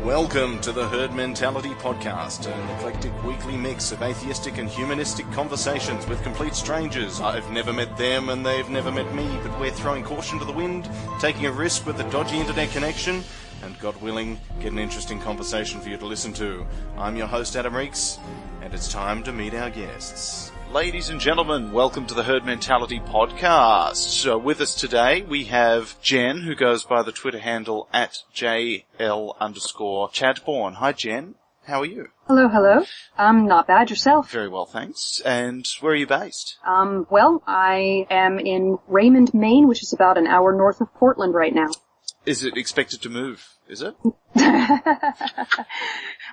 Welcome to the Herd Mentality Podcast, an eclectic weekly mix of atheistic and humanistic conversations with complete strangers. I've never met them and they've never met me, but we're throwing caution to the wind, taking a risk with a dodgy internet connection, and God willing, get an interesting conversation for you to listen to. I'm your host, Adam Reeks, and it's time to meet our guests. Ladies and gentlemen, welcome to the Herd Mentality Podcast. So with us today, we have Jen, who goes by the Twitter handle at JL_Chadbourne. Hi, Jen. How are you? Hello. Not bad. Yourself? Very well, thanks. And where are you based? Well, I am in Raymond, Maine, which is about an hour north of Portland right now. Is it expected to move? Is it?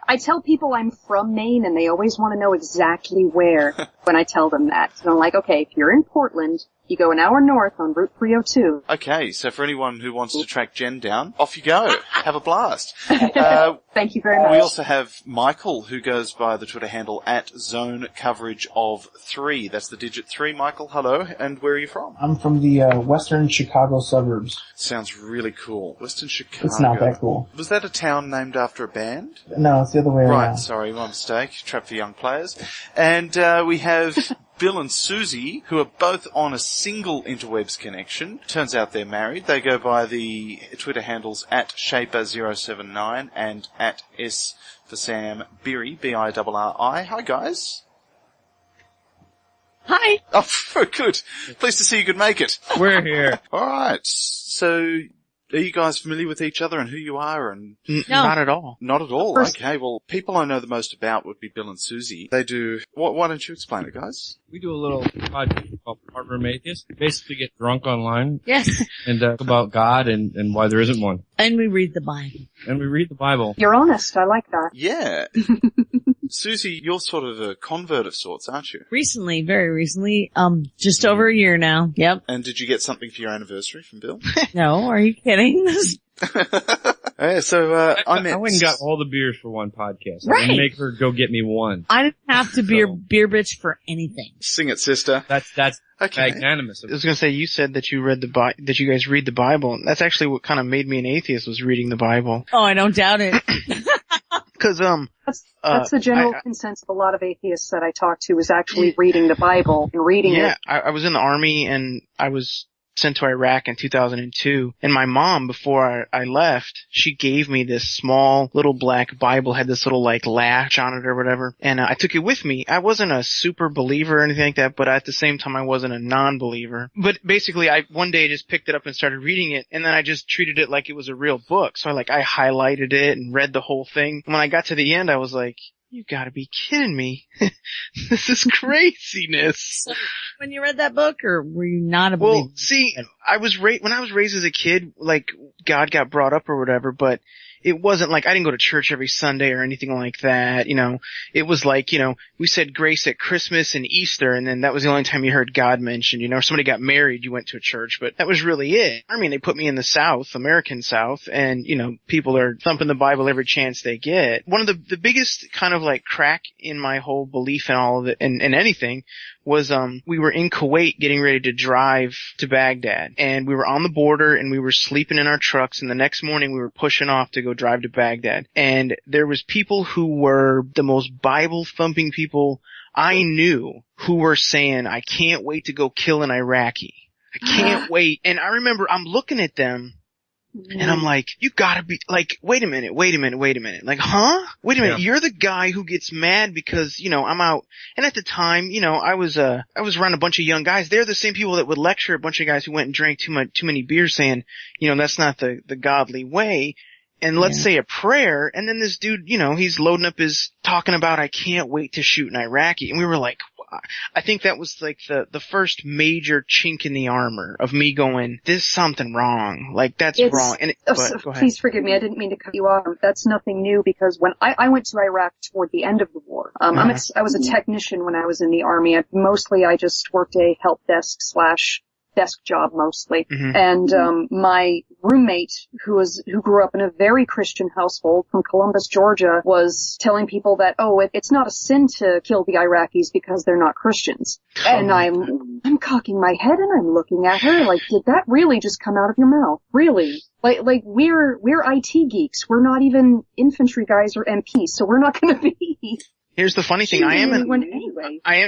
I tell people I'm from Maine, and they always want to know exactly where when I tell them that. So I'm like, okay, if you're in Portland, you go an hour north on Route 302. Okay, so for anyone who wants to track Jen down, off you go. Have a blast. Thank you very much. We also have Michael, who goes by the Twitter handle at Zone Coverage of 3. That's the digit 3. Michael, hello, and where are you from? I'm from the western Chicago suburbs. Sounds really cool. Western Chicago. It's not that cool. Was that a town named after a band? No, it's the other way around. Right, sorry, my mistake. Trap for young players. And we have Bill and Susie, who are both on a single interwebs connection. Turns out they're married. They go by the Twitter handles at Shaper079 and at S for Sam Birri, B-I-R-R-I. Hi, guys. Hi. Oh, good. Pleased to see you could make it. We're here. All right. So, are you guys familiar with each other and who you are? And No. Not at all. Not at all. Okay. Well, people I know the most about would be Bill and Susie. They do. Why don't you explain it, guys? We do a little podcast called Partner Atheist. Basically get drunk online. Yes. And talk about God and why there isn't one. And we read the Bible. And we read the Bible. You're honest. I like that. Yeah. Susie, you're sort of a convert of sorts, aren't you? Recently, very recently, just over a year now. Yep. And did you get something for your anniversary from Bill? No, are you kidding? Yeah, so, I went and got all the beers for one podcast. Right. I didn't make her go get me one. I didn't have to be a beer bitch for anything. Sing it, sister. That's Okay. magnanimous. I was going to say, you said that you read that you guys read the Bible. That's actually what kind of made me an atheist, was reading the Bible. Oh, I don't doubt it. Because That's the general consensus of a lot of atheists that I talk to, is actually reading the Bible and reading it. Yeah, I was in the Army, and I was sent to Iraq in 2002, and my mom, before I left, she gave me this small little black Bible, had this little like latch on it or whatever, and I took it with me. I wasn't a super believer or anything like that, but at the same time I wasn't a non-believer. But basically I one day just picked it up and started reading it, and then I just treated it like it was a real book. So I highlighted it and read the whole thing. And when I got to the end, I was like, you gotta be kidding me. This is craziness. So, when you read that book, or were you not a believer? Well, see, when I was raised as a kid, like, God got brought up or whatever, but it wasn't like I didn't go to church every Sunday or anything like that, you know. It was like, you know, we said grace at Christmas and Easter, and then that was the only time you heard God mentioned, you know. If somebody got married, you went to a church, but that was really it. I mean, they put me in the South, American South, and, you know, people are thumping the Bible every chance they get. One of the biggest kind of like crack in my whole belief in all of it, and anything, was we were in Kuwait getting ready to drive to Baghdad, and we were on the border, and we were sleeping in our trucks, and the next morning we were pushing off to go drive to Baghdad, and there was people who were the most Bible thumping people I knew, who were saying, I can't wait to go kill an Iraqi. I can't wait. And I remember I'm looking at them, and I'm like, you gotta be, like, wait a minute. Like, huh? Wait a minute, yeah. You're the guy who gets mad because, you know, I'm out. And at the time, you know, I was around a bunch of young guys. They're the same people that would lecture a bunch of guys who went and drank too many beers, saying, you know, that's not the godly way. And let's say a prayer, and then this dude, you know, he's loading up talking about, I can't wait to shoot an Iraqi. And we were like, I think that was like the first major chink in the armor of me going, there's something wrong. Like, that's wrong. And go ahead. Please forgive me, I didn't mean to cut you off. That's nothing new, because when I went to Iraq toward the end of the war, I was a technician when I was in the Army. I just worked a help desk / desk job mostly. Mhm. And my roommate, who grew up in a very Christian household from Columbus, Georgia, was telling people that, it's not a sin to kill the Iraqis because they're not Christians. And I'm cocking my head and I'm looking at her like, did that really just come out of your mouth? Really? Like we're IT geeks. We're not even infantry guys or MPs, so we're not gonna be. Here's the funny thing, I am,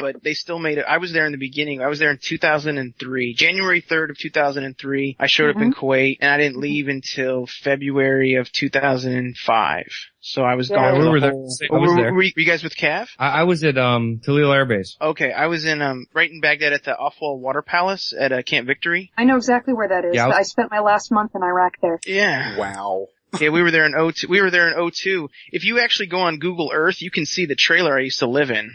but they still made it. I was there in the beginning. I was there in 2003, January 3rd of 2003. I showed up in Kuwait, and I didn't leave until February of 2005. So I was gone. We were there. I was there. Were you guys with Cav? I was at Khalil Air Base. Okay, I was in right in Baghdad at the Afwal Water Palace at Camp Victory. I know exactly where that is. Yeah, I spent my last month in Iraq there. Yeah. Wow. Yeah, we were there in 02. We were there in 02. If you actually go on Google Earth, you can see the trailer I used to live in.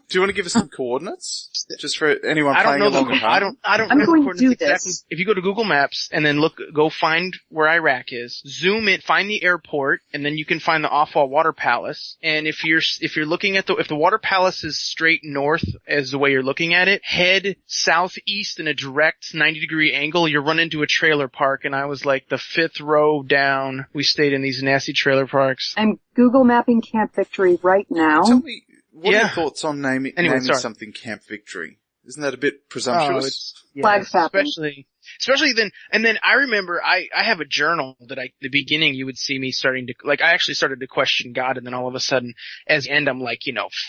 Do you want to give us some coordinates? Just for anyone I don't playing know along at home? I don't I'm know the going to coordinates do exactly. this. If you go to Google Maps and then go find where Iraq is, zoom in, find the airport, and then you can find the Afwal Water Palace. And if you're looking at if the Water Palace is straight north as the way you're looking at it, head southeast in a direct 90-degree angle, you'll run into a trailer park. And I was like the 5th row down. We stayed in these nasty trailer parks. I'm Google mapping Camp Victory right now. Tell me, what are Yeah. your thoughts on naming sorry. something Camp Victory? Isn't that a bit presumptuous? Flag fapping. Especially then, and then I remember I have a journal that at the beginning you would see me starting to, like, I actually started to question God, and then all of a sudden, as the end, I'm like,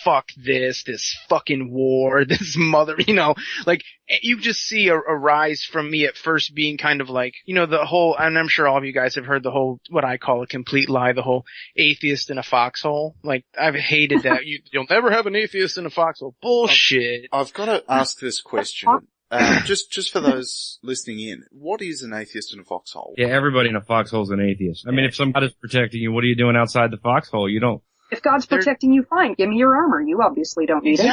fuck this fucking war, this mother, like, you just see a rise from me at first being kind of like, the whole, and I'm sure all of you guys have heard the whole, what I call a complete lie, the whole atheist in a foxhole. Like, I've hated that. You'll never have an atheist in a foxhole. Bullshit. I've got to ask this question. Just for those listening in, what is an atheist in a foxhole? Yeah, everybody in a foxhole is an atheist. I mean, if somebody's protecting you, what are you doing outside the foxhole? You don't. If God's protecting you, fine. Give me your armor. You obviously don't need it.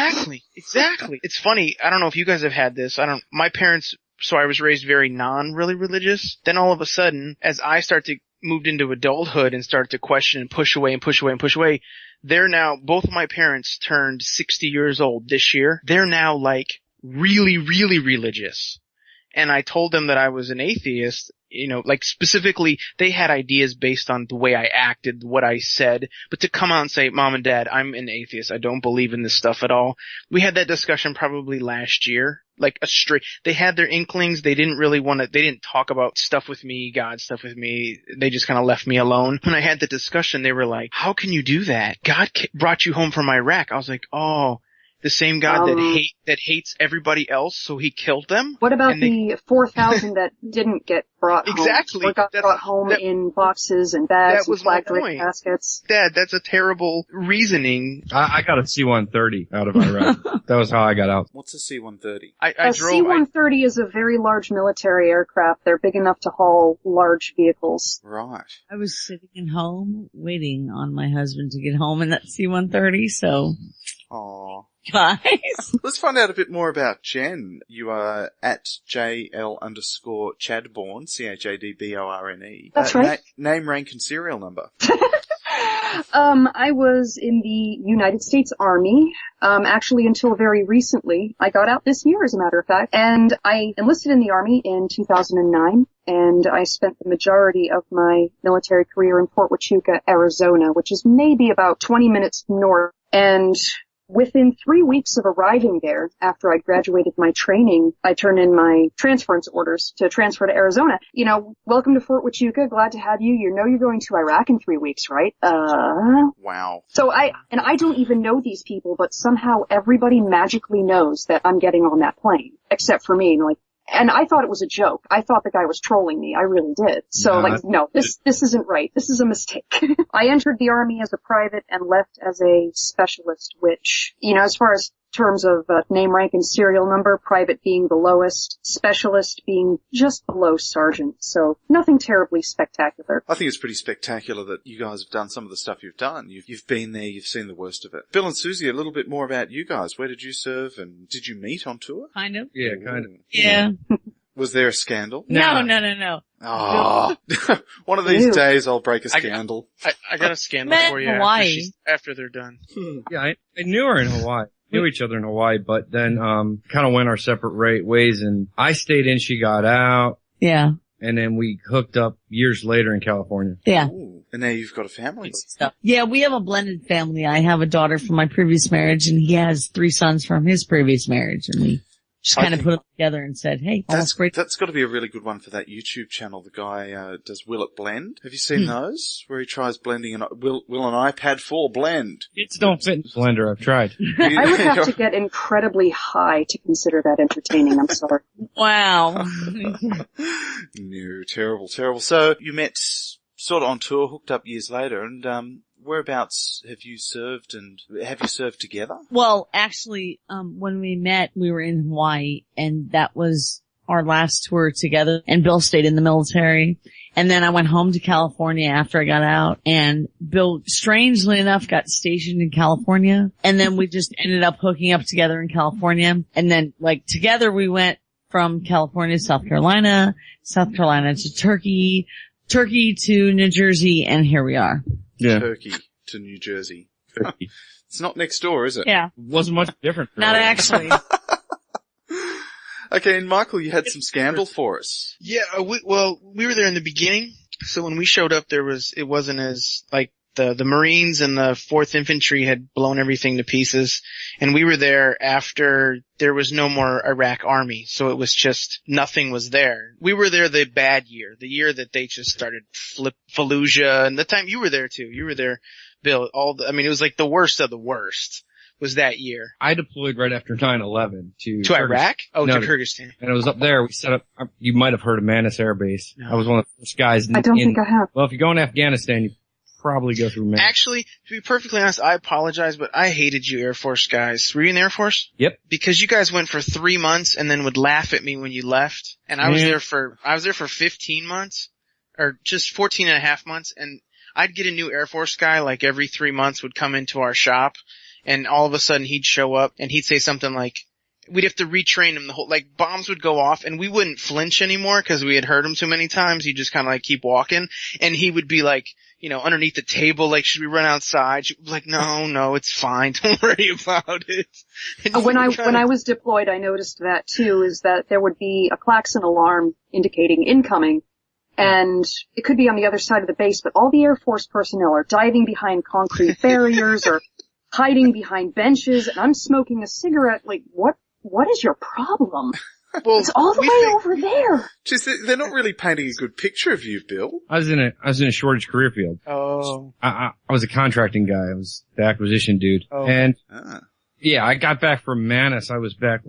Exactly. It's funny. I don't know if you guys have had this. My parents, so I was raised very really religious. Then all of a sudden, as I moved into adulthood and started to question and push away, they're now, both of my parents turned 60 years old this year. They're now like really, really religious. And I told them that I was an atheist, like specifically they had ideas based on the way I acted, what I said, but to come out and say, Mom and Dad, I'm an atheist. I don't believe in this stuff at all. We had that discussion probably last year, like they had their inklings. They didn't really they didn't talk about stuff with me, God stuff with me. They just kind of left me alone. When I had the discussion, they were like, how can you do that? God brought you home from Iraq. I was like, oh, the same God that hates everybody else, so he killed them? What about the 4,000 that didn't get brought home? Exactly. Or got brought home in boxes and bags and flag-draped caskets? Dad, that's a terrible reasoning. I got a C-130 out of Iraq. That was how I got out. What's a C-130? A C-130 is a very large military aircraft. They're big enough to haul large vehicles. Right. I was sitting at home waiting on my husband to get home in that C-130, so. Aww. Guys. Let's find out a bit more about Jen. You are at JL_Chadborn, CHADBORNE. That's right. Name, rank, and serial number. I was in the United States Army, actually until very recently. I got out this year, as a matter of fact, and I enlisted in the Army in 2009, and I spent the majority of my military career in Fort Huachuca, Arizona, which is maybe about 20 minutes north. And within 3 weeks of arriving there, after I graduated my training, I turned in my transference orders to transfer to Arizona. Welcome to Fort Huachuca. Glad to have you. You're going to Iraq in 3 weeks, right? Wow. So I don't even know these people, but somehow everybody magically knows that I'm getting on that plane, except for me. And I thought it was a joke. I thought the guy was trolling me. I really did. So, no, this isn't right. This is a mistake. I entered the Army as a private and left as a specialist, which, as far as terms of name, rank, and serial number, private being the lowest, specialist being just below sergeant. So nothing terribly spectacular. I think it's pretty spectacular that you guys have done some of the stuff you've done. You've been there, you've seen the worst of it. Bill and Susie, a little bit more about you guys. Where did you serve, and did you meet on tour? Kind of. Yeah, kind of. Yeah. Was there a scandal? No. Oh, one of these days I'll break a scandal. I got a scandal Met for you Hawaii. after they're done. Yeah, I knew her in Hawaii. knew each other in Hawaii, but then kind of went our separate ways, and I stayed in, she got out. Yeah. And then we hooked up years later in California. Yeah. Ooh, and now you've got a family. Yeah, we have a blended family. I have a daughter from my previous marriage, and he has 3 sons from his previous marriage, and we just kind of put them together and said, hey, that's great. That's got to be a really good one for that YouTube channel. The guy does Will It Blend? Have you seen those? Where he tries blending will an iPad 4 blend? Kids don't fit in Blender. I've tried. I would have to get incredibly high to consider that entertaining. I'm sorry. Wow. No, terrible. So you met sort of on tour, hooked up years later, and whereabouts have you served, and have you served together? Well, actually, when we met, we were in Hawaii, and that was our last tour together, and Bill stayed in the military. And then I went home to California after I got out, and Bill, strangely enough, got stationed in California. And then we just ended up hooking up together in California. And then, together we went from California to South Carolina to Turkey to New Jersey, and here we are. Yeah. Turkey to New Jersey. It's not next door, is it? Yeah. Wasn't much different. Not actually. Okay, and Michael, you had some scandal for us. Yeah, we were there in the beginning, so when we showed up, it wasn't as, the Marines and the 4th Infantry had blown everything to pieces, and we were there after there was no more Iraq Army, so it was just, nothing was there. We were there the bad year, the year that they just started Fallujah, and the time you were there too. You were there, Bill, it was like the worst of the worst was that year. I deployed right after 9/11 to Iraq? Oh, no, to Kyrgyzstan. And it was up there. We set up, you might have heard of Manis Air Base. No. I was one of the first guys I don't think I have. Well, if you go in Afghanistan, you probably go through Manis. Actually, to be perfectly honest, I apologize, but I hated you Air Force guys. Were you in the Air Force? Yep. Because you guys went for 3 months and then would laugh at me when you left. And I was there for 15 months, or just 14 and a half months, and I'd get a new Air Force guy every 3 months would come into our shop, and all of a sudden he'd show up and he'd say something like, we'd have to retrain him bombs would go off and we wouldn't flinch anymore because we had heard him too many times. He'd just kind of keep walking, and he would be underneath the table, should we run outside? She'd be like, no, it's fine. Don't worry about it. When I was deployed, I noticed that too, is that there would be a klaxon alarm indicating incoming, and it could be on the other side of the base, but all the Air Force personnel are diving behind concrete barriers or hiding behind benches, and I'm smoking a cigarette. What is your problem? Well, it's all the way over there. Just, they're not really painting a good picture of you, Bill. I was in a shortage career field. Oh. I was a contracting guy. I was the acquisition dude. Oh. And yeah, I got back from Manis. I was back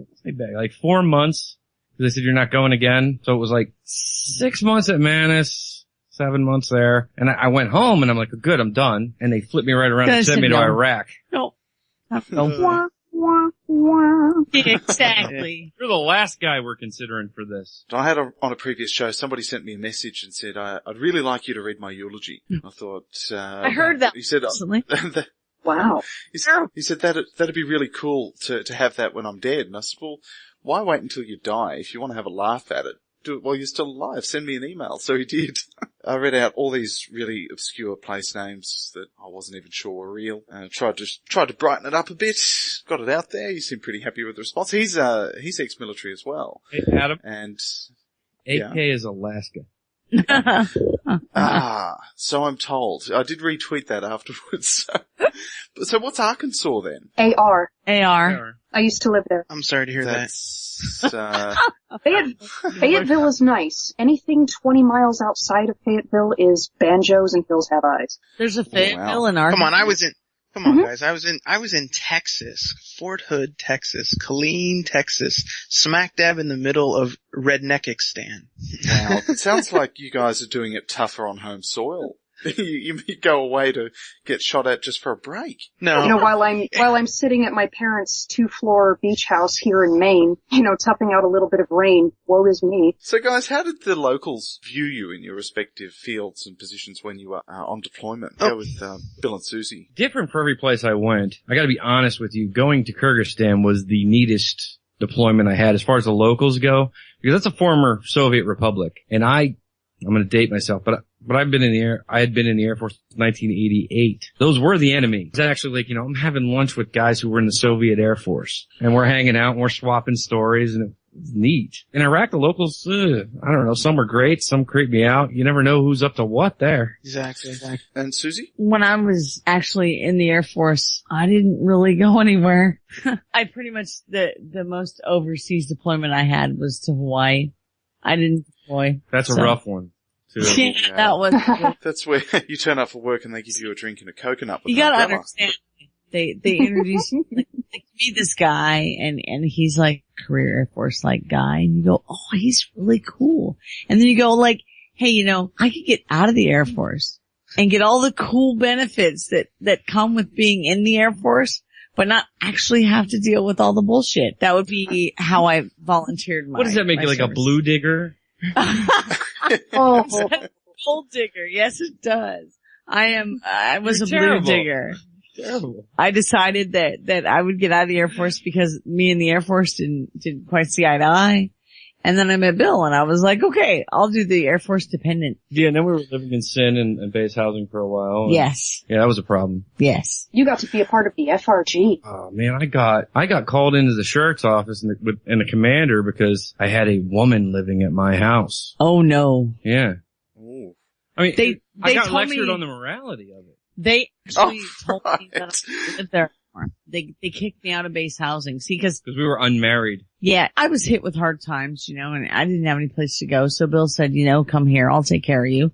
4 months. They said, you're not going again. So it was 6 months at Manis, 7 months there. And I went home and I'm like, good, I'm done. And they flipped me right around and sent me to Iraq. No. Exactly. You're the last guy we're considering for this. I had on a previous show, somebody sent me a message and said, I'd really like you to read my eulogy. I thought, I heard that. He said, wow. He said that'd be really cool to have that when I'm dead. And I said, well, why wait until you die? If you want to have a laugh at it, do it while you're still alive. Send me an email. So he did. I read out all these really obscure place names that I wasn't even sure were real. Tried to brighten it up a bit. Got it out there. You seem pretty happy with the response. He's ex-military as well. Hey, Adam. And AK is Alaska. So I'm told. I did retweet that afterwards. So what's Arkansas then? AR. AR. I used to live there. I'm sorry to hear that. Fayetteville is nice. Anything 20 miles outside of Fayetteville is banjos and hills have eyes. There's a Fayetteville in Arkansas. Come on, guys. I was in Texas, Fort Hood, Texas, Killeen, Texas, smack dab in the middle of Redneckistan. Wow. It sounds like you guys are doing it tougher on home soil. You go away to get shot at just for a break. No. While I'm sitting at my parents' 2-floor beach house here in Maine, toughing out a little bit of rain, woe is me. So guys, how did the locals view you in your respective fields and positions when you were on deployment? Go with Bill and Susie. Different for every place I went. I gotta be honest with you, going to Kyrgyzstan was the neatest deployment I had as far as the locals go, because that's a former Soviet republic, and I'm going to date myself, but but I had been in the Air Force since 1988. Those were the enemy. It's actually like, I'm having lunch with guys who were in the Soviet Air Force, and we're hanging out and we're swapping stories, and it's neat. In Iraq, the locals, I don't know, some are great, some creep me out. You never know who's up to what there. Exactly. And Susie? When I was actually in the Air Force, I didn't really go anywhere. I pretty much, the most overseas deployment I had was to Hawaii. I didn't deploy. That's a rough one, too. Yeah, that was. That's where you turn up for work and they give you a drink and a coconut. You gotta understand. They introduce you, like meet this guy and he's like career Air Force like guy, and you go, oh, he's really cool. And then you go like, hey, I could get out of the Air Force and get all the cool benefits that come with being in the Air Force, but not actually have to deal with all the bullshit. That would be how I volunteered What does that make you, like a blue digger? Oh, gold digger. Yes, it does. I was a blue digger. Terrible. I decided that I would get out of the Air Force because me and the Air Force didn't quite see eye to eye. And then I met Bill and I was like, okay, I'll do the Air Force dependent. Yeah, and then we were living in sin and base housing for a while. Yes. Yeah, that was a problem. Yes. You got to be a part of the FRG. Oh man, I got called into the sheriff's office and the commander because I had a woman living at my house. Oh no. Yeah. Ooh. I mean, they I got told lectured me, on the morality of it. They actually told me right. that I could live there anymore. They kicked me out of base housing. See, cause we were unmarried. Yeah, I was hit with hard times, and I didn't have any place to go. So Bill said, come here, I'll take care of you.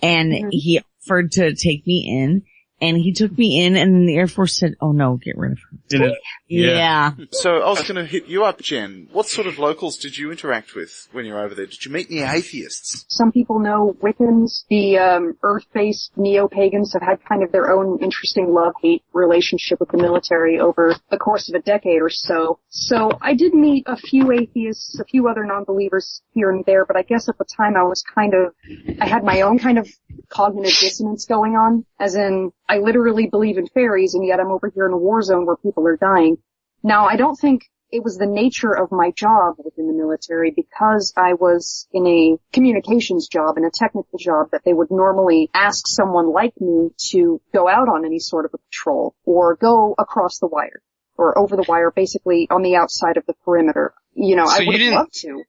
And he offered to take me in, and he took me in, and then the Air Force said, oh no, get rid of her. Yeah. So I was going to hit you up, Jen. What sort of locals did you interact with when you were over there? Did you meet any atheists? Some people know Wiccans. The Earth-based neo-pagans have had kind of their own interesting love-hate relationship with the military over the course of a decade or so. So I did meet a few atheists, a few other non-believers here and there, but I guess at the time I had my own kind of cognitive dissonance going on, as in I literally believe in fairies and yet I'm over here in a war zone where people are dying. Now, I don't think it was the nature of my job within the military, because I was in a communications job and a technical job, that they would normally ask someone like me to go out on any sort of a patrol or go across the wire or over the wire, basically on the outside of the perimeter. So I would have loved to.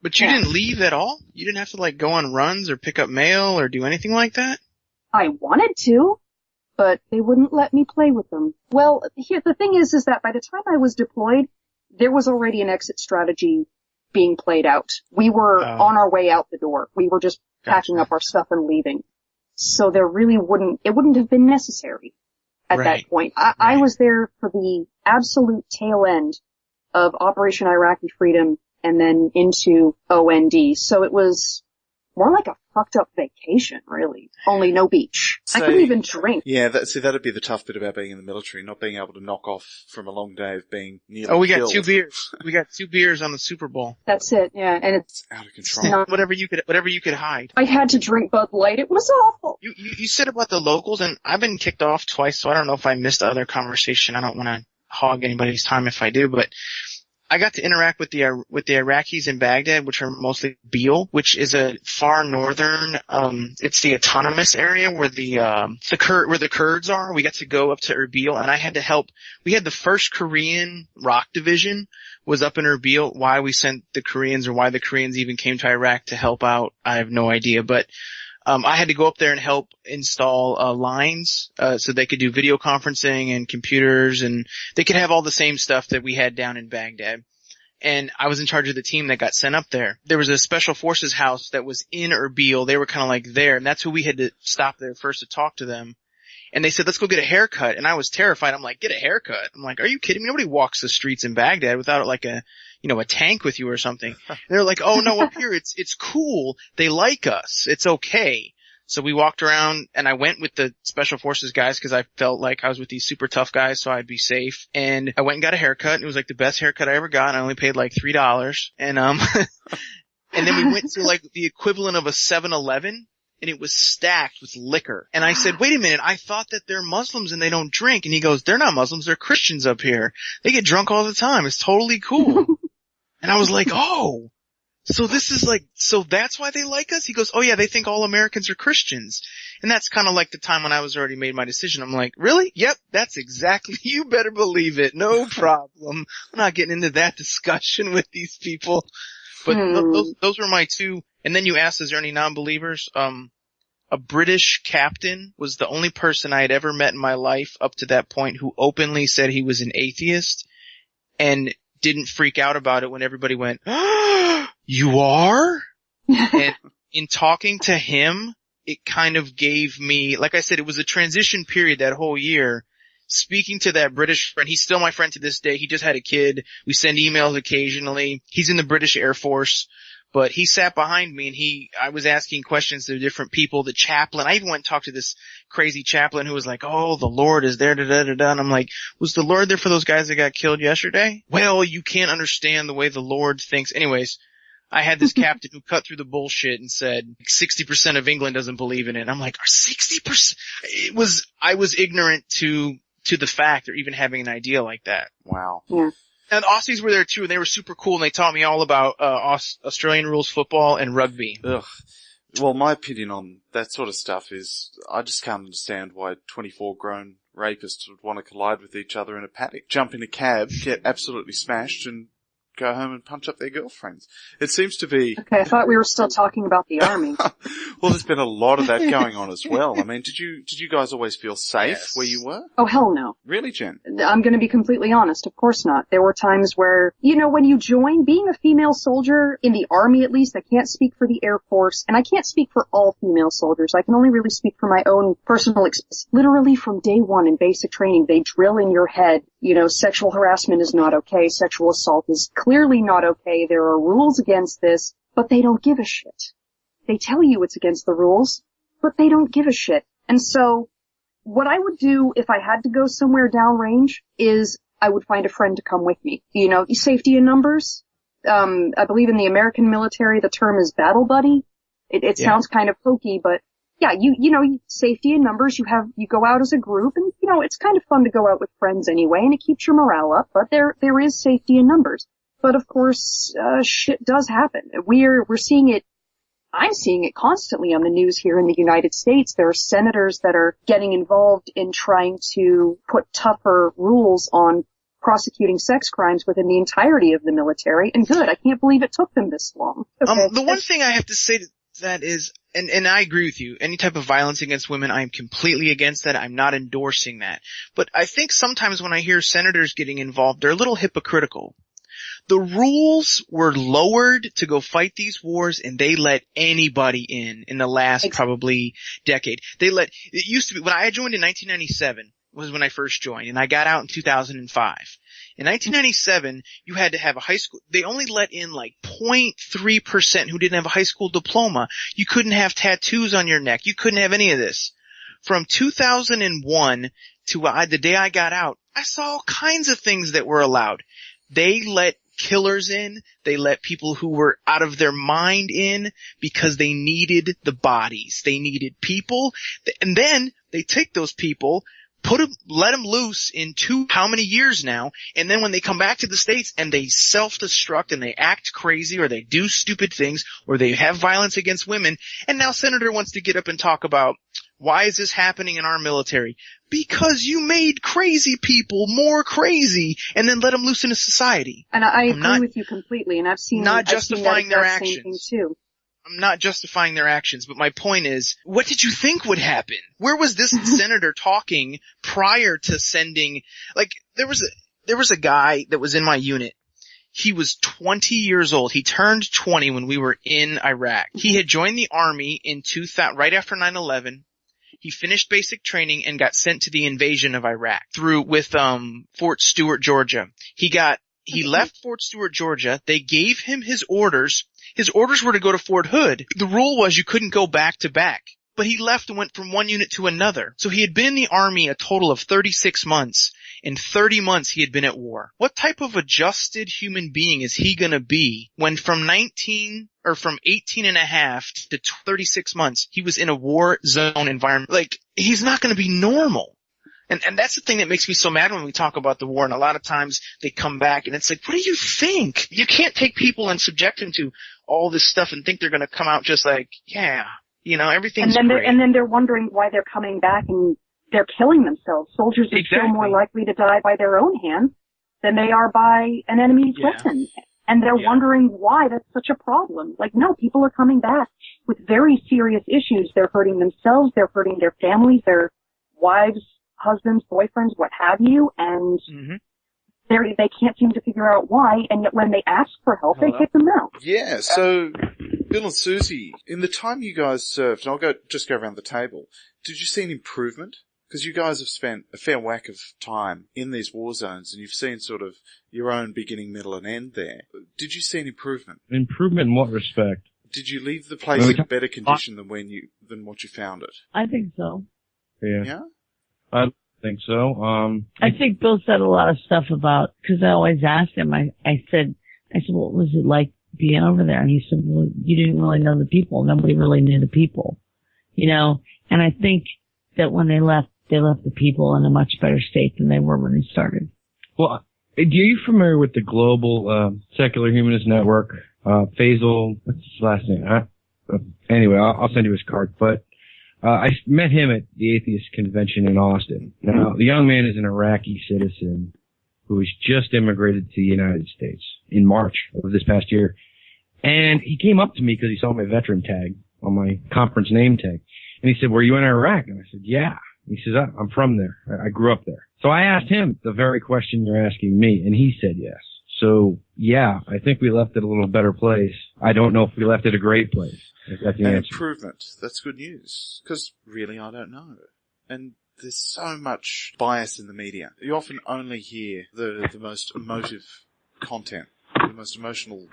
But you didn't leave at all? You didn't have to go on runs or pick up mail or do anything like that? I wanted to, but they wouldn't let me play with them. Well, the thing is that by the time I was deployed, there was already an exit strategy being played out. We were on our way out the door. We were just packing up our stuff and leaving. So it wouldn't have been necessary at that point. I was there for the absolute tail end of Operation Iraqi Freedom and then into OND. So it was more like a fucked up vacation, really. Only no beach. I couldn't even drink. Yeah, that'd be the tough bit about being in the military, not being able to knock off from a long day of being nearly we got killed. 2 beers. We got 2 beers on the Super Bowl. That's it, yeah, and it's out of control. Whatever you could hide. I had to drink Bud Light. It was awful. You said about the locals, and I've been kicked off twice, so I don't know if I missed the other conversation. I don't want to hog anybody's time if I do, but I got to interact with the Iraqis in Baghdad, which are mostly Erbil, which is a far northern, it's the autonomous area where where the Kurds are. We got to go up to Erbil, and I had to help. We had the first Korean rock division was up in Erbil. Why we sent the Koreans, or why the Koreans even came to Iraq to help out, I have no idea, but I had to go up there and help install lines so they could do video conferencing and computers, and they could have all the same stuff that we had down in Baghdad. And I was in charge of the team that got sent up there. There was a special forces house that was in Erbil. They were kind of there, and that's who we had to stop there first to talk to them. And they said, let's go get a haircut. And I was terrified. I'm like, get a haircut? I'm like, are you kidding me? Nobody walks the streets in Baghdad without a tank with you or something. And they're like, oh no, up here it's cool. They like us. It's okay. So we walked around, and I went with the special forces guys because I felt like I was with these super tough guys, so I'd be safe. And I went and got a haircut, and it was the best haircut I ever got, and I only paid $3. And and then we went to the equivalent of a 7-Eleven, and it was stacked with liquor. And I said, wait a minute, I thought that they're Muslims and they don't drink. And he goes, they're not Muslims, they're Christians up here. They get drunk all the time. It's totally cool. And I was like, oh. so this is like, so that's why they like us? He goes, oh yeah, they think all Americans are Christians. And that's kind of like the time when I was already made my decision. I'm like, really? Yep, that's exactly, you better believe it. No problem. I'm not getting into that discussion with these people. But those were my two. And then you asked, is there any non-believers? A British captain was the only person I had ever met in my life up to that point who openly said he was an atheist and didn't freak out about it when everybody went, you are? And in talking to him, it kind of gave me, like I said, it was a transition period that whole year. Speaking to that British friend, he's still my friend to this day. He just had a kid. We send emails occasionally. He's in the British Air Force. But he sat behind me and I was asking questions to different people, the chaplain. I even went and talked to this crazy chaplain who was like, oh, the Lord is there, da-da-da-da. And I'm like, was the Lord there for those guys that got killed yesterday? Well, you can't understand the way the Lord thinks. Anyways, I had this captain who cut through the bullshit and said 60% of England doesn't believe in it. And I'm like, 60%? I was ignorant to the fact or even having an idea like that. Wow. Yeah. And Aussies were there too, and they were super cool, and they taught me all about Australian rules football and rugby. Ugh. Well, my opinion on that sort of stuff is I just can't understand why 24 grown rapists would want to collide with each other in a paddock, jump in a cab, get absolutely smashed, and go home and punch up their girlfriends. It seems to be... Okay, I thought we were still talking about the army. Well, there's been a lot of that going on as well. I mean, did you guys always feel safe where you were? Oh, hell no. Really, Jen? I'm going to be completely honest. Of course not. There were times where, when you join, being a female soldier, in the army at least, I can't speak for the Air Force, and I can't speak for all female soldiers. I can only really speak for my own personal experience. Literally from day one in basic training, they drill in your head, sexual harassment is not okay, sexual assault is clearly not okay, there are rules against this, but they don't give a shit. They tell you it's against the rules, but they don't give a shit. And so, what I would do if I had to go somewhere downrange is I would find a friend to come with me. Safety in numbers. I believe in the American military the term is battle buddy. It sounds kind of hokey, but yeah, safety in numbers, you go out as a group and, it's kind of fun to go out with friends anyway and it keeps your morale up, but there is safety in numbers. But of course, shit does happen. We're seeing it. I'm seeing it constantly on the news here in the United States. There are senators that are getting involved in trying to put tougher rules on prosecuting sex crimes within the entirety of the military. And good, I can't believe it took them this long. Okay. The one thing I have to say to that is, and I agree with you, any type of violence against women, I am completely against that. I'm not endorsing that. But I think sometimes when I hear senators getting involved, they're a little hypocritical. The rules were lowered to go fight these wars, and they let anybody in the last probably decade. It used to be, when I joined in 1997 was when I first joined, and I got out in 2005. In 1997, you had to have a high school, they only let in like 0.3% who didn't have a high school diploma. You couldn't have tattoos on your neck. You couldn't have any of this. From 2001 to the day I got out, I saw all kinds of things that were allowed. They let killers in. They let people who were out of their mind in because they needed the bodies. They needed people. And then they take those people, let them loose in how many years now, and then when they come back to the States and they self-destruct and they act crazy or they do stupid things or they have violence against women, and now Senator wants to get up and talk about why is this happening in our military? Because you made crazy people more crazy and then let them loose into society. And I agree with you completely, and I've seen not justifying their actions. Too. I'm not justifying their actions, but my point is, what did you think would happen? Where was this senator talking prior to sending, there was a guy that was in my unit. He was 20 years old. He turned 20 when we were in Iraq. He had joined the army in 2000, right after 9/11. He finished basic training and got sent to the invasion of Iraq with Fort Stewart, Georgia. He left Fort Stewart, Georgia. They gave him his orders. His orders were to go to Fort Hood. The rule was you couldn't go back to back. But he left and went from one unit to another. So he had been in the army a total of 36 months. In 30 months he had been at war. What type of adjusted human being is he gonna be when from 18 and a half to 36 months he was in a war zone environment? He's not gonna be normal. And that's the thing that makes me so mad when we talk about the war, and a lot of times they come back and it's like, what do you think? You can't take people and subject them to all this stuff and think they're going to come out just like, yeah, everything's great. And then they're wondering why they're coming back and they're killing themselves. Soldiers are still more likely to die by their own hand than they are by an enemy's weapon. And they're wondering why that's such a problem. Like, no, people are coming back with very serious issues. They're hurting themselves, they're hurting their families, their wives, husbands, boyfriends, what have you, and they can't seem to figure out why, and yet when they ask for help, they kick them out. Yeah, so, Bill and Susie, in the time you guys served, and I'll just go around the table, did you see an improvement? Because you guys have spent a fair whack of time in these war zones, and you've seen sort of your own beginning, middle, and end there. Did you see an improvement? Improvement in what respect? Did you leave the place in better condition than what you found it? I think so. Yeah? I think so. I think Bill said a lot of stuff about, because I always asked him, I said, what was it like being over there? And he said, well, you didn't really know the people. Nobody really knew the people, and I think that when they left the people in a much better state than they were when they started. Well, are you familiar with the Global Secular Humanist Network? Faisal, what's his last name? Anyway, I'll send you his card. But I met him at the Atheist Convention in Austin. Now, the young man is an Iraqi citizen who has just immigrated to the United States in March of this past year. And he came up to me because he saw my veteran tag on my conference name tag. And he said, were you in Iraq? And I said, yeah. He says, I'm from there. I grew up there. So I asked him the very question you're asking me, and he said yes. So, yeah, I think we left it a little better place. I don't know if we left it a great place. That's the answer. Improvement. That's good news. Because really, I don't know. And there's so much bias in the media. You often only hear the most emotive content, the most emotional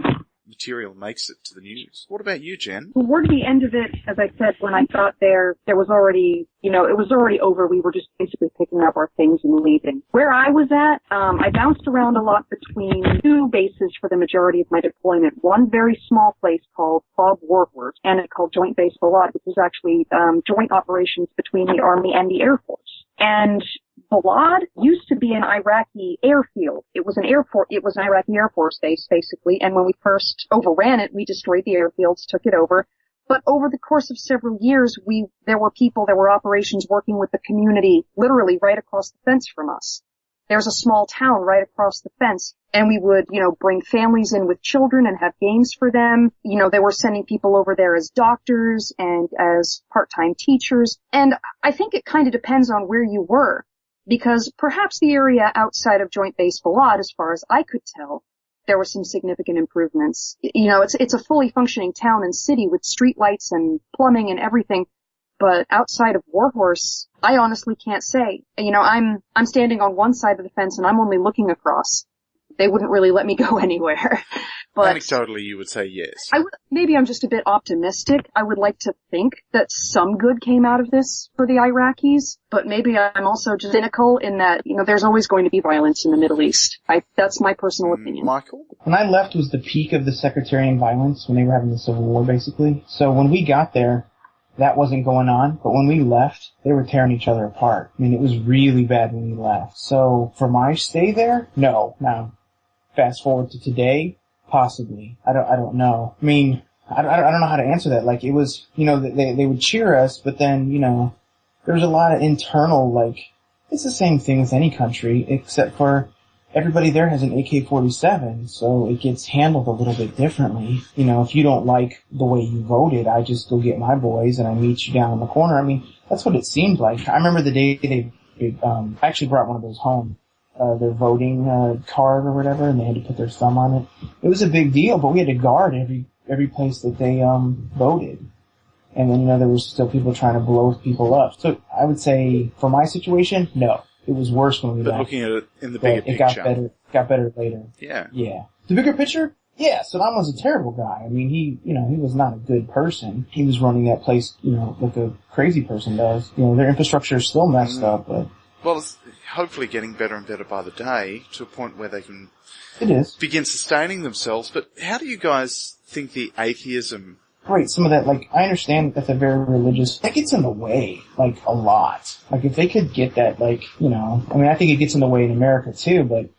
material makes it to the news. What about you, Jen? Well, toward the end of it, as I said, when I got there was already, it was already over. We were just basically picking up our things and leaving. Where I was at, I bounced around a lot between two bases for the majority of my deployment. One very small place called Bob Warhorse, and it's called Joint Base Balad, which is actually joint operations between the Army and the Air Force. And Balad used to be an Iraqi airfield. It was an Iraqi Air Force base, basically, and when we first overran it, we destroyed the airfields, took it over. But over the course of several years, there were operations working with the community literally right across the fence from us. There's a small town right across the fence, and we would, bring families in with children and have games for them. They were sending people over there as doctors and as part-time teachers. And I think it kind of depends on where you were. Because perhaps the area outside of Joint Base Balad, as far as I could tell, there were some significant improvements. It's a fully functioning town and city with streetlights and plumbing and everything. But outside of Warhorse, I honestly can't say. I'm standing on one side of the fence and I'm only looking across. They wouldn't really let me go anywhere. But anecdotally, you would say yes. Maybe I'm just a bit optimistic. I would like to think that some good came out of this for the Iraqis, but maybe I'm also just cynical in that, there's always going to be violence in the Middle East. That's my personal opinion. Michael? When I left was the peak of the sectarian violence when they were having the Civil War, basically. So when we got there, that wasn't going on, but when we left, they were tearing each other apart. I mean, it was really bad when we left. So for my stay there, no. Now, fast forward to today, possibly. I don't know. I mean, I don't know how to answer that. Like, it was, they would cheer us, but then, there was a lot of internal, it's the same thing with any country, except for everybody there has an AK-47, so it gets handled a little bit differently. If you don't like the way you voted, I just go get my boys and I meet you down in the corner. I mean, that's what it seemed like. I remember the day they I actually brought one of those home. Their voting card or whatever, and they had to put their thumb on it. It was a big deal, but we had to guard every place that they voted. And then, there was still people trying to blow people up. So I would say, for my situation, no. It was worse when we left. But looking at it in the bigger picture. It got better later. Yeah. Yeah. The bigger picture? Yeah, Saddam was a terrible guy. I mean, he was not a good person. He was running that place, like a crazy person does. Their infrastructure is still messed up, but... Well, it's hopefully getting better and better by the day to a point where they can begin sustaining themselves. But how do you guys think the atheism separate some of that, like, I understand that's a very religious, that gets in the way, like, a lot. Like, if they could get that, like, you know, I mean, I think it gets in the way in America too, but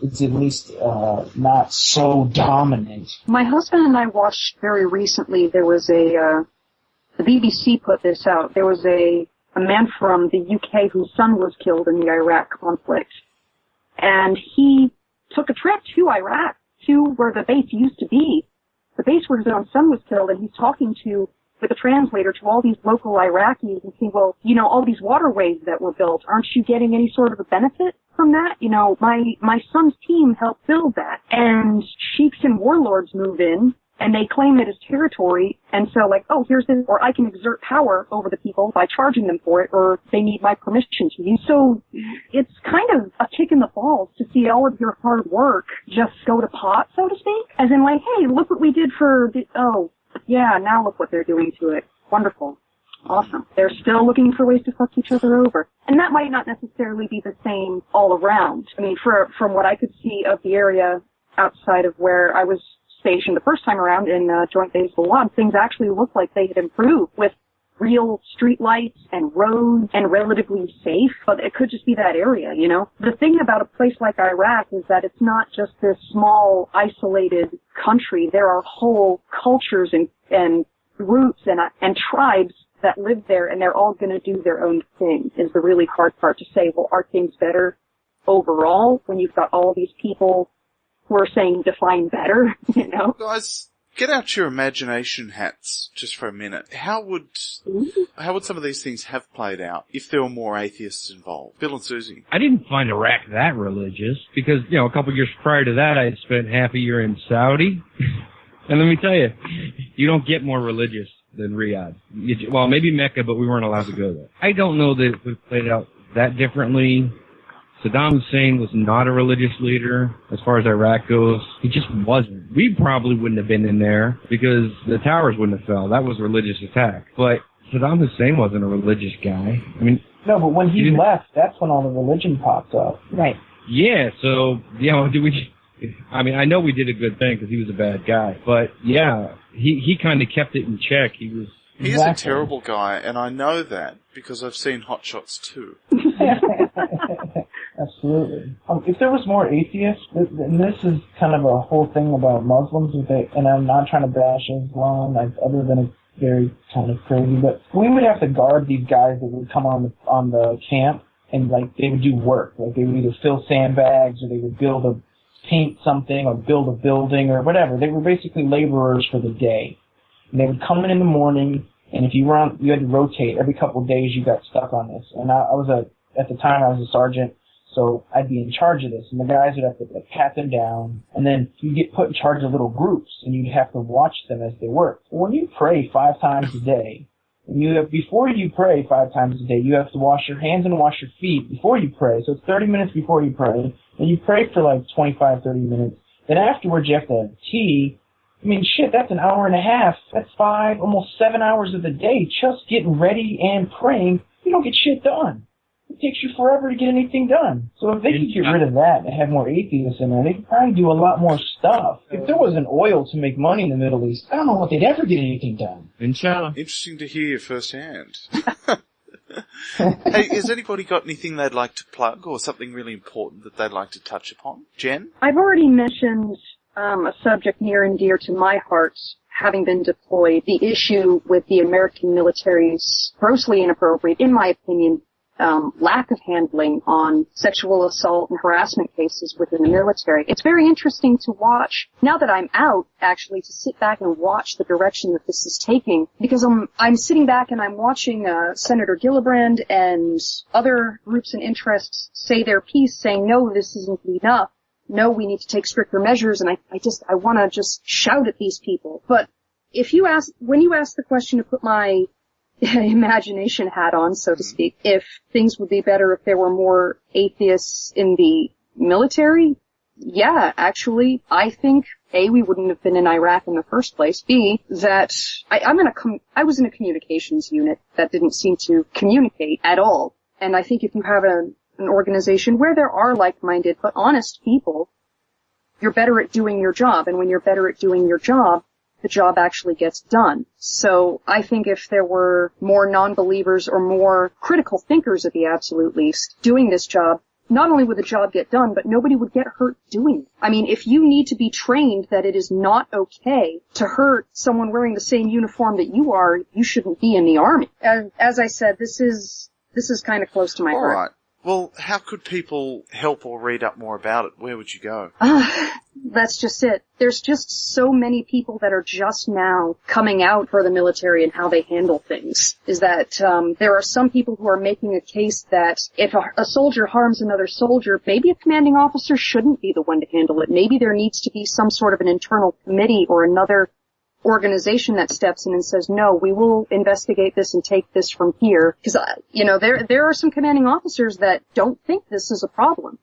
it's at least, not so dominant. My husband and I watched very recently, there was the BBC put this out, there was a man from the UK whose son was killed in the Iraq conflict. And he took a trip to Iraq, to where the base used to be. The base where his own son was killed, and he's talking with a translator to all these local Iraqis and saying, well, you know, all these waterways that were built, aren't you getting any sort of a benefit from that? You know, my son's team helped build that. And sheiks and warlords move in, and they claim it as territory, and so like, oh, here's this, or I can exert power over the people by charging them for it, or they need my permission to use. So it's kind of a kick in the balls to see all of your hard work just go to pot, so to speak. As in like, hey, look what we did for oh, yeah, now look what they're doing to it. Wonderful. Awesome. They're still looking for ways to fuck each other over. And that might not necessarily be the same all around. I mean, from what I could see of the area outside of where I was stationed the first time around in Joint Base Balad, things actually looked like they had improved with real street lights and roads and relatively safe, but it could just be that area, you know? The thing about a place like Iraq is that it's not just this small, isolated country. There are whole cultures and groups and tribes that live there, and they're all going to do their own thing, is the really hard part to say, well, are things better overall when you've got all these people who are saying define better, you know? Guys, get out your imagination hats just for a minute. How would some of these things have played out if there were more atheists involved? Bill and Susie. I didn't find Iraq that religious because, you know, a couple of years prior to that, I had spent half a year in Saudi. And let me tell you, you don't get more religious than Riyadh. Well, maybe Mecca, but we weren't allowed to go there. I don't know that it would have played out that differently. Saddam Hussein was not a religious leader as far as Iraq goes. He just wasn't. We probably wouldn't have been in there because the towers wouldn't have fell. That was a religious attack. But Saddam Hussein wasn't a religious guy. I mean, no, but when he left, that's when all the religion popped up. Right. Yeah, so, you know, I mean, I know we did a good thing because he was a bad guy. But, yeah, he kind of kept it in check. He's a terrible guy, and I know that because I've seen Hot Shots too. Absolutely. If there was more atheists, and this is kind of a whole thing about Muslims, and I'm not trying to bash Islam, other than it's very kind of crazy, but we would have to guard these guys that would come on the camp, and like they would do work. Like they would either fill sandbags, or they would paint something, or build a building, or whatever. They were basically laborers for the day. And they would come in the morning, and if you had to rotate every couple of days. You got stuck on this, and at the time I was a sergeant. So I'd be in charge of this, and the guys would have to pat them down, and then you get put in charge of little groups, and you'd have to watch them as they work. When you pray 5 times a day, before you pray 5 times a day, you have to wash your hands and wash your feet before you pray. So it's 30 minutes before you pray, and you pray for like 25, 30 minutes. Then afterwards you have to have tea. I mean, shit, that's an hour and a half. That's 5, almost 7 hours of the day just getting ready and praying. You don't get shit done. It takes you forever to get anything done. So if they could get rid of that and have more atheists in there, they could probably do a lot more stuff. If there wasn't oil to make money in the Middle East, I don't know if they'd ever get anything done. Inshallah. Interesting to hear firsthand. Hey, has anybody got anything they'd like to plug or something really important that they'd like to touch upon? Jen? I've already mentioned a subject near and dear to my heart, having been deployed, the issue with the American military's grossly inappropriate, in my opinion, lack of handling on sexual assault and harassment cases within the military. It's very interesting to watch, now that I'm out, actually, to sit back and watch the direction that this is taking, because I'm sitting back and I'm watching Senator Gillibrand and other groups and interests say their piece, saying, no, this isn't enough. No, we need to take stricter measures, and I want to just shout at these people. But when you ask the question to put my imagination hat on, so to speak, if things would be better if there were more atheists in the military, yeah, actually, I think, A, we wouldn't have been in Iraq in the first place, B, that I was in a communications unit that didn't seem to communicate at all, and I think if you have an organization where there are like-minded but honest people, you're better at doing your job, and when you're better at doing your job, the job actually gets done. So I think if there were more non-believers or more critical thinkers at the absolute least doing this job, not only would the job get done, but nobody would get hurt doing it. I mean, if you need to be trained that it is not okay to hurt someone wearing the same uniform that you are, you shouldn't be in the Army. As I said, this is kind of close to my heart. All right. Well, how could people help or read up more about it? Where would you go? That's just it. There's just so many people that are just now coming out for the military and how they handle things. Is that there are some people who are making a case that if a soldier harms another soldier, maybe a commanding officer shouldn't be the one to handle it. Maybe there needs to be some sort of an internal committee or another organization that steps in and says, no, we will investigate this and take this from here. Because, there are some commanding officers that don't think this is a problem.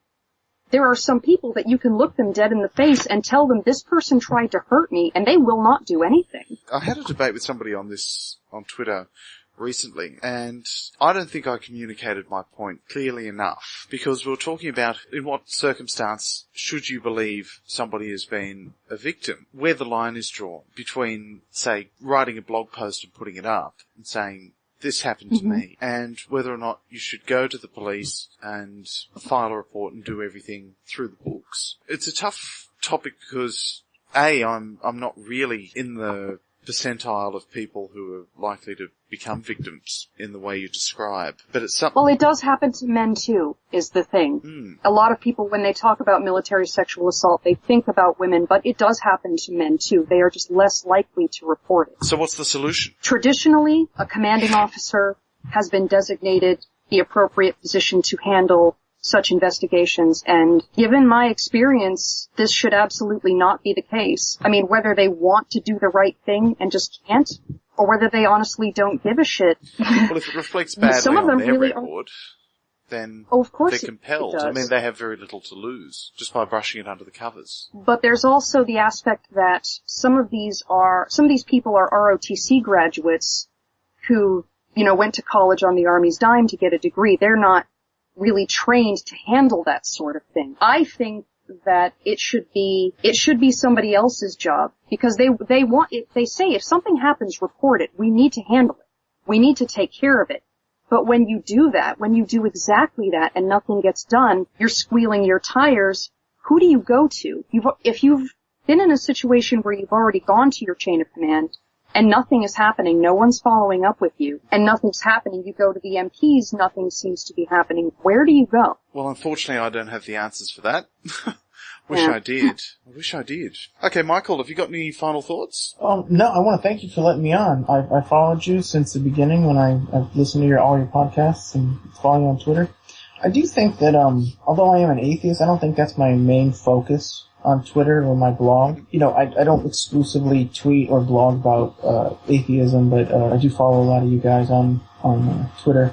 There are some people that you can look them dead in the face and tell them this person tried to hurt me, and they will not do anything. I had a debate with somebody on this on Twitter recently, and I don't think I communicated my point clearly enough, because we were talking about in what circumstance should you believe somebody has been a victim, where the line is drawn between, say, writing a blog post and putting it up and saying, this happened to me, and whether or not you should go to the police and file a report and do everything through the books. It's a tough topic because, A, I'm not really in the percentile of people who are likely to become victims in the way you describe. But it's something... Well, it does happen to men too, is the thing. A lot of people, when they talk about military sexual assault, they think about women, but it does happen to men too. They are just less likely to report it. So what's the solution? Traditionally, a commanding officer has been designated the appropriate position to handle such investigations, and given my experience, this should absolutely not be the case. I mean, whether they want to do the right thing and just can't, or whether they honestly don't give a shit. Well, if it reflects badly Some of them on their really record, then of course they're compelled. it does. I mean, they have very little to lose just by brushing it under the covers. But there's also the aspect that some of these people are ROTC graduates who, went to college on the Army's dime to get a degree. They're not really trained to handle that sort of thing. I think that it should be somebody else's job, because they say if something happens, report it. We need to handle it. We need to take care of it. But when you do that, when you do exactly that and nothing gets done, you're squealing your tires. Who do you go to? If you've been in a situation where you've already gone to your chain of command and nothing is happening, no one's following up with you, and nothing's happening, you go to the MPs, nothing seems to be happening. Where do you go? Well, unfortunately, I don't have the answers for that. Wish I did. Okay, Michael, have you got any final thoughts? No, I want to thank you for letting me on. I followed you since the beginning when I've listened to all your podcasts and follow you on Twitter. I do think that, although I am an atheist, I don't think that's my main focus on Twitter or my blog. I don't exclusively tweet or blog about atheism, but I do follow a lot of you guys on Twitter.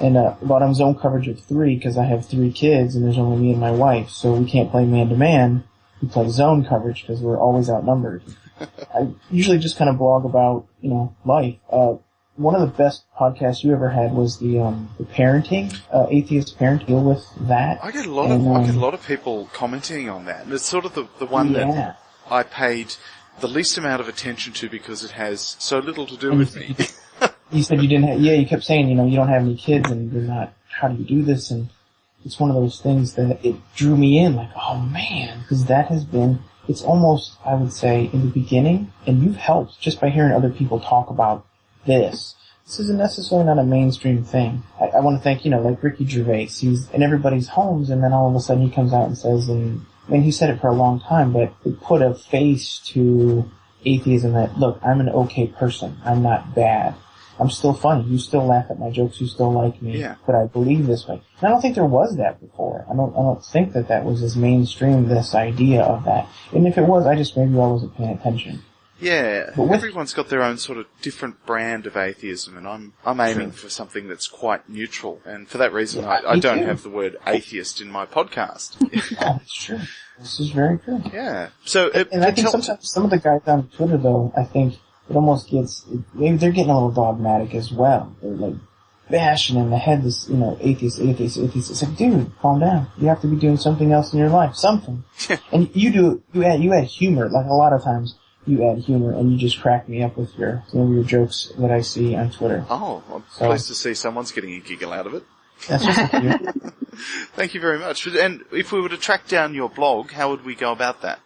And about zone coverage of 3, because I have 3 kids and there's only me and my wife, so we can't play man-to-man. We play zone coverage because we're always outnumbered. I usually just kind of blog about, life. One of the best podcasts you ever had was the parenting, atheist parenting. Deal with that. I get a lot of people commenting on that, and it's sort of the one that I paid the least amount of attention to because it has so little to do with me. You said you didn't have, you kept saying, you don't have any kids and you're not, how do you do this? And it's one of those things that it drew me in, like, oh man, because that has been, it's almost, I would say, in the beginning, and you've helped just by hearing other people talk about this. This isn't necessarily not a mainstream thing. I want to thank, like Ricky Gervais, he's in everybody's homes, and then all of a sudden he comes out and says, he said it for a long time, but it put a face to atheism that, look, I'm an okay person. I'm not bad. I'm still funny. You still laugh at my jokes. You still like me. Yeah. But I believe this way. And I don't think there was that before. I don't think that was as mainstream, this idea of that. And if it was, maybe I wasn't paying attention. Yeah. Everyone's got their own sort of different brand of atheism, and I'm aiming for something that's quite neutral. And for that reason, I don't have the word athist in my podcast. That's true. This is very true. Yeah. So, and I think sometimes some of the guys on Twitter, though, I think it almost gets, maybe they're getting a little dogmatic as well. They're like bashing in the head this, atheist. It's like, dude, calm down. You have to be doing something else in your life. Something. And you add humor, like a lot of times. you add humor, and you just crack me up with some of your jokes that I see on Twitter. Oh, I'm pleased to see someone's getting a giggle out of it. That's just a few. Thank you very much. And if we were to track down your blog, how would we go about that?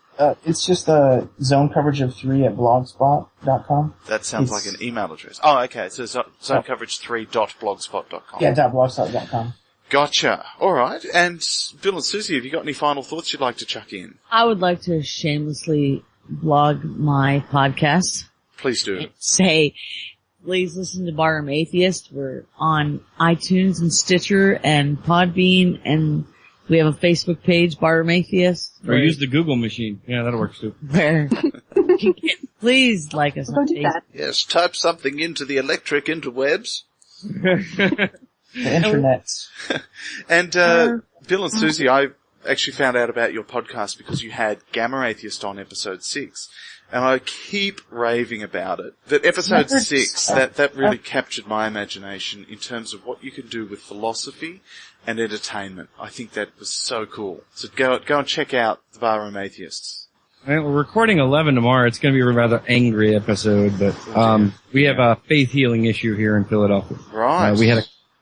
It's just zone coverage of 3 at blogspot.com. That sounds like an email address. Oh, okay. So zonecoverage3.blogspot.com. Yeah, .blogspot.com. Gotcha. All right. And Bill and Susie, have you got any final thoughts you'd like to chuck in? I would like to shamelessly blog my podcast. Please do. Say, please listen to Barroom Atheist. We're on iTunes and Stitcher and Podbean, and we have a Facebook page, Barroom Atheist. Or use the Google machine. Yeah, that'll work too. Where you can please like us on Facebook. Yes, type something into the electric interwebs. The internet. And Bill and Susie, I actually found out about your podcast because you had Gamma Atheist on episode 6. And I keep raving about it. That episode 6, that really captured my imagination in terms of what you can do with philosophy and entertainment. I think that was so cool. So go and check out the Barroom Atheists. We're recording 11 tomorrow. It's going to be a rather angry episode, but we have a faith healing issue here in Philadelphia. Right.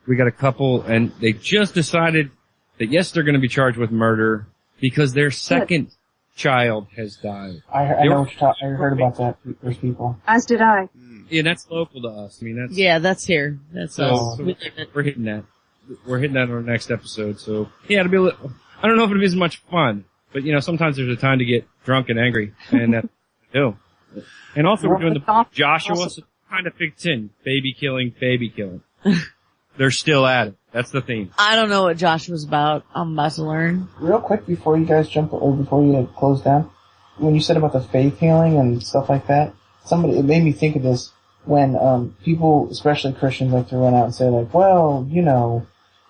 We got a couple, and they just decided that yes, they're going to be charged with murder because their second child has died. I heard about that. Those people. As did I. Yeah, that's local to us. I mean, that's that's here. That's us. so we're hitting that. We're hitting that on our next episode. So yeah, it'll be I don't know if it'll be as much fun, but sometimes there's a time to get drunk and angry, and that's what we do. And also we're doing the Joshua, so it kind of fits in. Baby killing. They're still at it. That's the theme. I don't know what Joshua's about. I'm about to learn. Real quick before you guys before you close down, when you said about the faith healing and stuff like that, it made me think of this when people, especially Christians, like to run out and say like, well,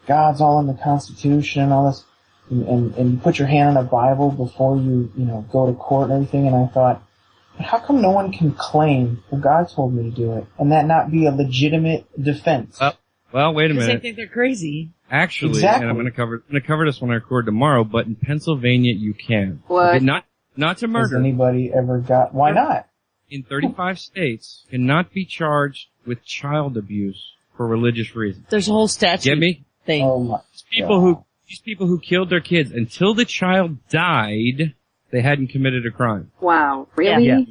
God's all in the Constitution and all this, and you put your hand on a Bible before you go to court and everything, and I thought, how come no one can claim, well, God told me to do it, and that not be a legitimate defense? Well, wait a minute. Because they think they're crazy. Actually, exactly. And I'm going to cover this when I record tomorrow, but in Pennsylvania you can. What? Okay, not to murder. Has anybody ever got, why not? In 35 states, cannot be charged with child abuse for religious reasons. There's a whole statute Get me? thing. Oh my These people who killed their kids until the child died, they hadn't committed a crime. Wow. Really? Yeah.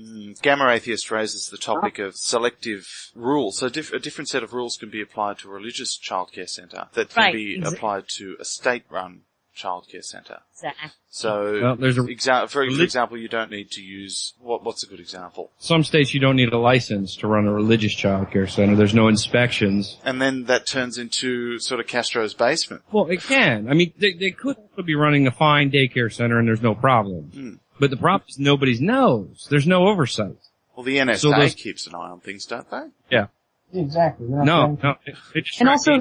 Gamma Atheist raises the topic of selective rules. So a different set of rules can be applied to a religious childcare centre that can be applied to a state-run childcare centre. Exactly. So, there's for example, you don't need to use what's a good example? Some states you don't need a license to run a religious childcare center. There's no inspections. And then that turns into sort of Castro's basement. Well, it can. I mean, they could also be running a fine daycare center and there's no problem. But the problem is nobody knows. There's no oversight. Well, the NSA keeps an eye on things, don't they? Yeah. Exactly. No. And also,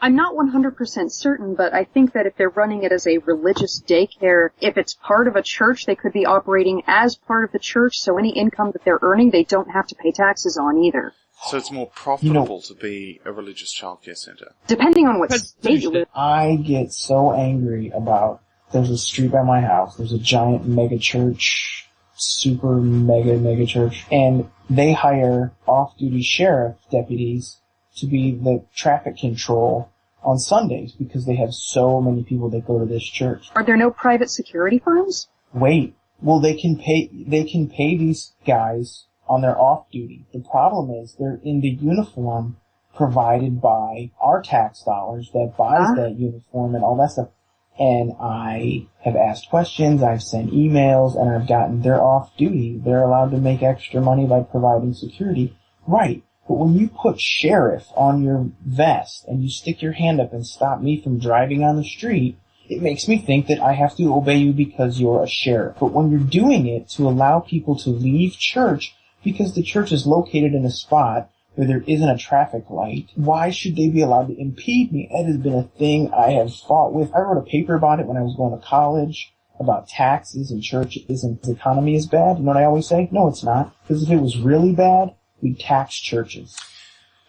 I'm not 100% certain, but I think that if they're running it as a religious daycare, if it's part of a church, they could be operating as part of the church, so any income that they're earning, they don't have to pay taxes on either. So it's more profitable to be a religious childcare centre. Depending on what state you live in. I get so angry about, there's a street by my house, there's a giant mega church, super mega church, and they hire off-duty sheriff deputies to be the traffic control on Sundays because they have so many people that go to this church. Are there no private security firms? Wait. Well, they can pay these guys on their off duty. The problem is they're in the uniform provided by our tax dollars that buys that uniform and all that stuff. And I have asked questions, I've sent emails, and I've gotten they're off duty. They're allowed to make extra money by providing security. Right. But when you put sheriff on your vest and you stick your hand up and stop me from driving on the street, it makes me think that I have to obey you because you're a sheriff. But when you're doing it to allow people to leave church because the church is located in a spot where there isn't a traffic light, why should they be allowed to impede me? It has been a thing I have fought with. I wrote a paper about it when I was going to college about taxes and churches and the economy is bad. You know what I always say? No, it's not. Because if it was really bad, we'd tax churches.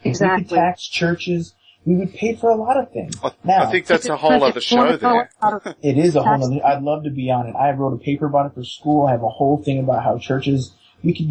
Exactly. If we could tax churches, we would pay for a lot of things. Now, I think that's a whole other show there. It is a whole other, I'd love to be on it. I wrote a paper about it for school. I have a whole thing about how churches we could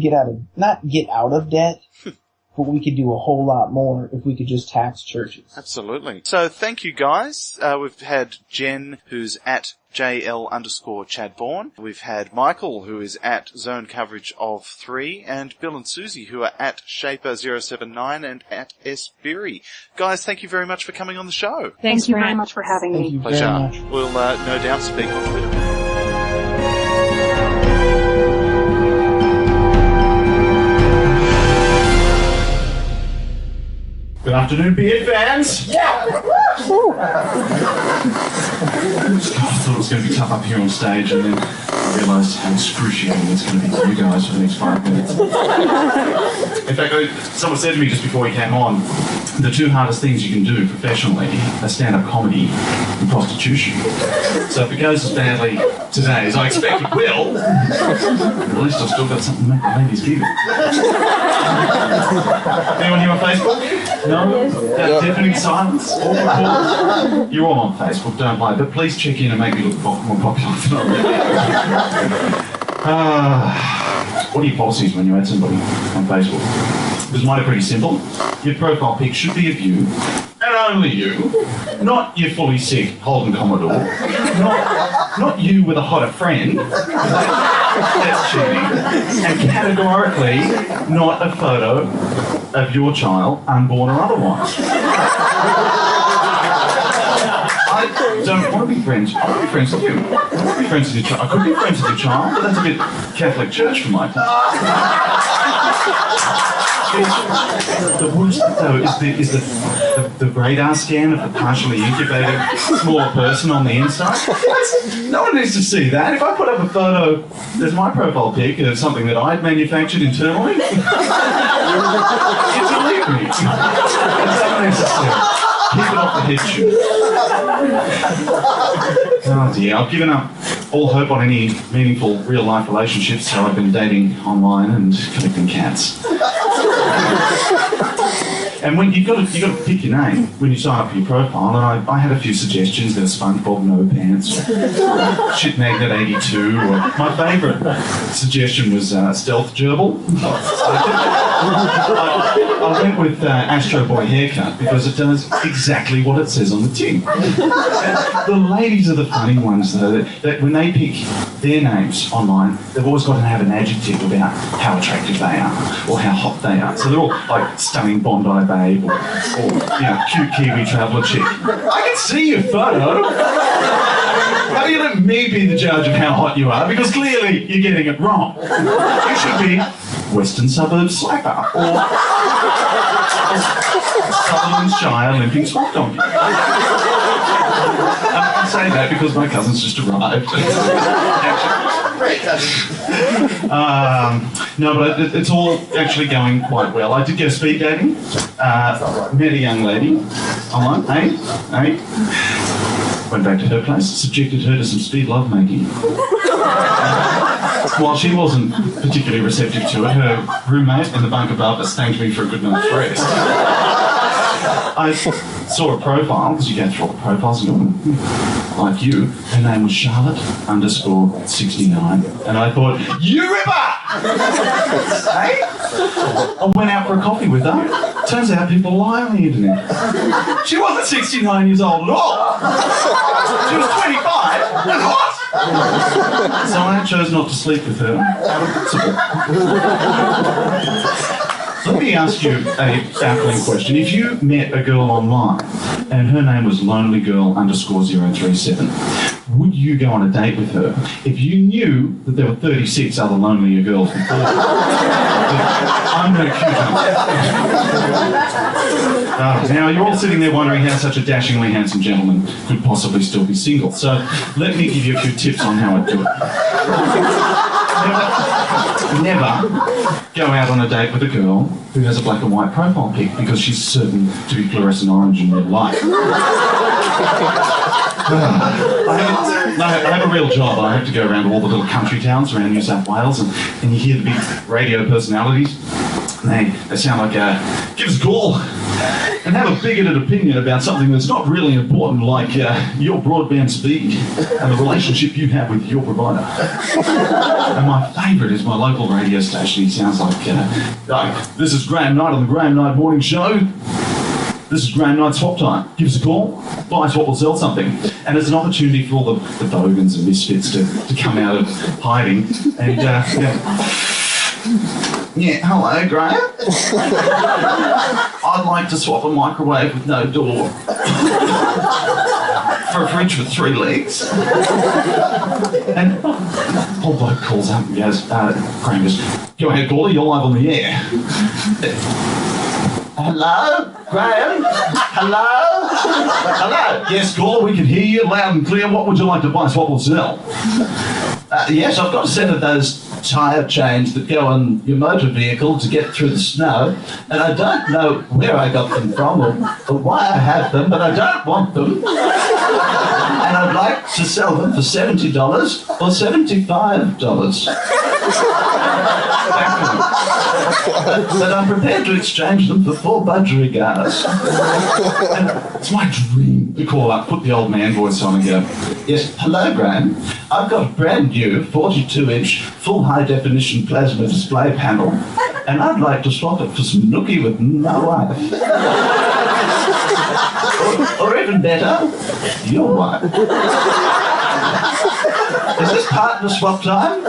not get out of debt, but we could do a whole lot more if we could just tax churches. Absolutely. So thank you guys. We've had Jen, who's at JL_Chadbourne. We've had Michael, who is at Zone Coverage of 3, and Bill and Susie, who are at Shaper079 and at SBeery. Guys, thank you very much for coming on the show. Thank you very much for having Thank me. you Pleasure. very much. We'll no doubt speak on Twitter. Good afternoon, beard fans. Yeah. I thought it was going to be tough up here on stage, and then I realised how excruciating it's going to be for you guys for the next 5 minutes. In fact, someone said to me just before we came on, the two hardest things you can do professionally are stand-up comedy and prostitution. So if it goes as badly today as I expect it will, at least I've still got something to make the ladies giggle. Anyone here on Facebook? No? Deafening silence? All You're all on Facebook, don't lie, but please check in and make me look more popular than I really am. What are your policies when you add somebody on Facebook? Because mine are pretty simple. Your profile pic should be of you, and only you, not your fully sick Holden Commodore, not you with a hotter friend, that's cheating, and categorically not a photo of your child, unborn or otherwise. I don't want to be friends. I want to be friends with you. I want to be friends with your child. I could be friends with your child, but that's a bit Catholic Church for my taste. The worst though is the radar scan of the partially incubated small person on the inside. No one needs to see that. If I put up a photo as my profile pic of something that I'd manufactured internally, you believe me. It's unnecessary. Keep it off the head shoot. Oh dear, I've given up all hope on any meaningful real life relationships, so I've been dating online and collecting cats. And when you've got to pick your name when you sign up for your profile, and I had a few suggestions. There was SpongeBob No Pants, Shit Magnet 82, or my favourite suggestion was Stealth Gerbil. I went with Astro Boy Haircut because it does exactly what it says on the tin. The ladies are the funny ones though, that when they pick their names online, they've always got to have an adjective about how attractive they are or how hot they are. So they're all like stunning Bondi babe or cute Kiwi traveller chick. I can see your photo. How do you let me be the judge of how hot you are? Because clearly you're getting it wrong. You should be Western Suburbs Slacker or Sutherland Shire Limping Swamp Donkey. I can say that because my cousin's just arrived. No, but it's all actually going quite well. I did go speed dating. Met a young lady online. Hey. Went back to her place, subjected her to some speed lovemaking. While she wasn't particularly receptive to it, her roommate in the bunk above us thanked me for a good night's rest. I saw a profile, because you go through all the profiles and go, like you. Her name was Charlotte_69. And I thought, you ripper! Hey? I went out for a coffee with her. Turns out people lie on the internet. She wasn't 69 years old at all. She was 25 and hot. So I chose not to sleep with her out of principle. Let me ask you a baffling question. If you met a girl online and her name was lonelygirl_037, would you go on a date with her if you knew that there were 36 other lonelier girls before her? I'm going to cue them. Now, you're all sitting there wondering how such a dashingly handsome gentleman could possibly still be single. So let me give you a few tips on how I'd do it. Never go out on a date with a girl who has a black and white profile pic because she's certain to be fluorescent orange in real life. I have a real job. I have to go around all the little country towns around New South Wales and you hear the big radio personalities They sound like give us a call and have a bigoted opinion about something that's not really important, like your broadband speed and the relationship you have with your provider. And my favourite is my local radio station. He sounds like, this is Graham Knight on the Graham Knight Morning Show. This is Graham Knight Swap Time. Give us a call. Buy, swap, or sell something. And it's an opportunity for all the bogans and misfits to come out of hiding and, Yeah, hello, Graham. I'd like to swap a microwave with no door for a fridge with 3 legs. And old bloke calls up and goes, Graham goes, go ahead, caller, you're live on the air. Hello, Graham? Hello? Hello? Yes, caller, we can hear you loud and clear. What would you like to buy, swap, or sell? Yes, I've got a set of those tyre chains that go on your motor vehicle to get through the snow, and I don't know where I got them from or why I have them, but I don't want them. And I'd like to sell them for $70 or $75. But I'm prepared to exchange them for 4 budgerigars. And it's my dream to call up, put the old man voice on and go, yes, hello, Graham. I've got a brand new 42-inch full high-definition plasma display panel, and I'd like to swap it for some nookie with my wife. or even better, your wife. Is this partner swap time?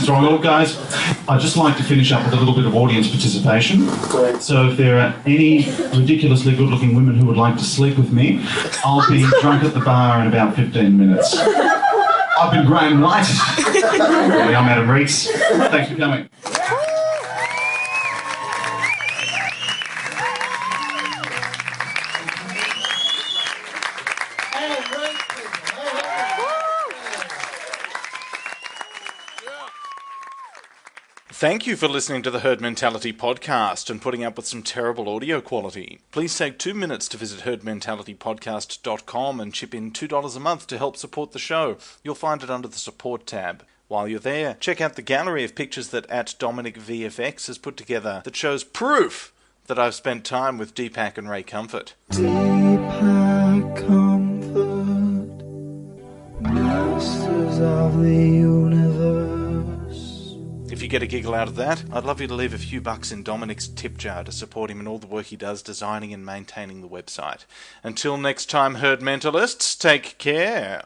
Sorry, well, guys, I'd just like to finish up with a little bit of audience participation. So if there are any ridiculously good-looking women who would like to sleep with me, I'll be drunk at the bar in about 15 minutes. I've been Graham Knight. I'm Adam Rees. Thanks for coming. Thank you for listening to the Herd Mentality podcast and putting up with some terrible audio quality. Please take 2 minutes to visit herdmentalitypodcast.com and chip in $2 a month to help support the show. You'll find it under the support tab. While you're there, check out the gallery of pictures that @DominicVFX has put together that shows proof that I've spent time with Deepak and Ray Comfort. Deepak Comfort, masters of the universe. If you get a giggle out of that, I'd love you to leave a few bucks in Dominic's tip jar to support him in all the work he does designing and maintaining the website. Until next time, Herd Mentalists, take care.